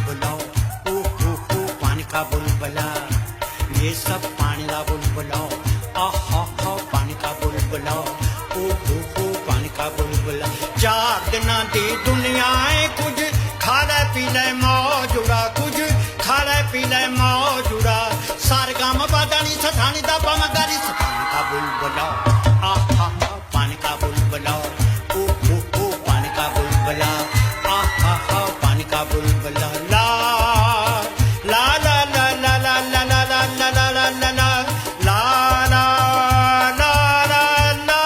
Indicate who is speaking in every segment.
Speaker 1: बुलबुला ओ पानी का बुलबुला ये सब पानी का बुलबुला आहा पानी का बुलबुला ओ पानी का बुलबुला चार दिना दी दुनिया है कुछ खा ले पी ले मौजूदा कुछ खा ले पी ले मौजूदा सारे गाम बादानी सठानी दा पानी का बुलबुला आहा पानी का बुलबुला ओ पानी का बुलबुला आहा पानी का बुलबुला ला ला ला ला ला ला ला ला ला ला ला ला ला ला ला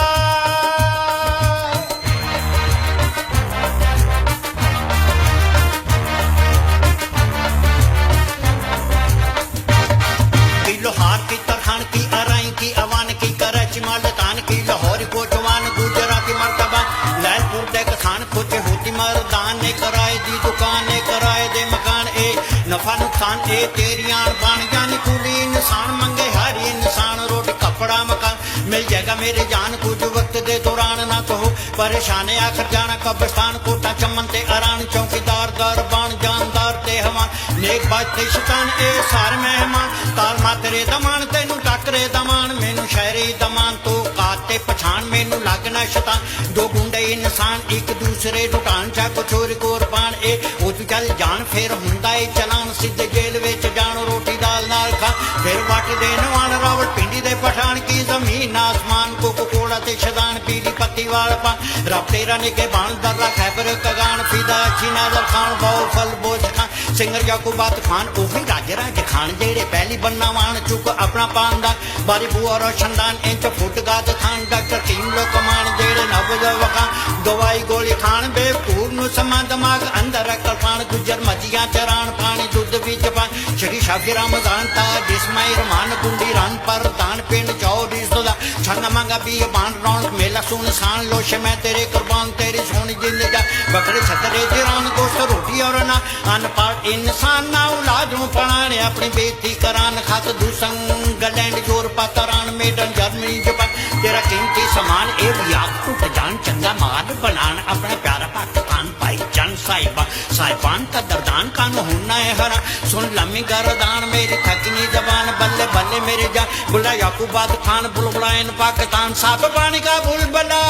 Speaker 1: लोहार की तरखान की अराई की अवान की कराची मालतान की लाहौर को जवान गुजराती मर्तबा लैलपुर दे खान खोचे होती मर्दान ने कराए दी दुकान ने कराए दे मकान ए नफा नुकसान ए तेरियां बन जानी कुली इंसान मंगे हर इंसान रोटी कपड़ा मकान मिल जाएगा मेरे जान कुछ वक्त दे दौरान ना कहो परेशान आखिर जाना कब्रिस्तान कोटा चमन ते अरान चौकीदार दरबान जानदार ते हमान नेक बात ते शैतान ए सारे मेहमान ताल मातरे दमान तेनू टकरे दमान मैनू शहरी दमान तो काते पछाण मैनू लगना शैतान दो गुंडे इंसान एक दूसरे लुटान चा को चोरी कुर्बान ए ओ तू चल जान फिर हुंदा ए चलान सीधे जेल विच जान रोटी दाल नाल खा फिर वट दे नवान रावल पिंडी दे पठान की जमीन आसमान कोको कोड़ा ते शदान पीली पत्ती वाल पान रब तेरा निके बाण दर्रा खैबर कगान फिदा अच्छी नाजर खान बहु फल बोझ खान सिंगर याकूबात खान ओही राज खान जेड़े पहली बन्ना वान चुक अपना पानदान बारी बुआ रोशनदान इंच फुट गाद खान डॉक्टर टीम लो कमान जेड़े नब्ज वखान दवाई गोली खान बेवकूफ नु समा दिमाग अंदर अकल पान गुजर मजियां चरान पानी दुध विच पान श्री शाफी रमजान ता जिस्माई रमान गुंडी रन पर दान पिंड चौड़ी सदा छंग मंगा भी बाण रौनक मेला सुन सान लोश मैं तेरे कुर्बान तेरी सोनी जिंदगी बकरे छतरे जिरान गोश्त रोटी और ना अनपढ़ इंसान ना औलाद नूं पढ़ाने अपनी बेइज्जती करान खत दूसंग लैंड जोर पातरान मेडन जर्मनी जापान तेरा कीमती समान ए याद टूट जान चंगा माल बनान अपना प्यारा पाकिस्तान भाई जन साहिबान का दरदान कान होना है हरा सुन लम्मी गरदान मेरी थकनी जबान बल्ले बल्ले मेरे जान बुला याकूबाद खान बुलबुला इन पाकिस्तान साफ पानी का बुलबुला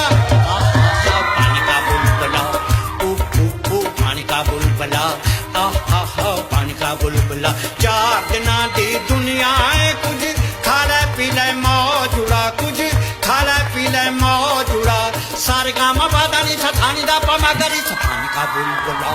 Speaker 1: पानी का बुलबुला पानी का बुलबुला आहा पानी का बुलबुला चार दिना दी दुनिया है कुछ खा ले पी ले मौजूदा कुछ खा ले पी ले मौजूदा सारे गामा बादानी सठानी दा पामा गरी सठानी का बुलबुला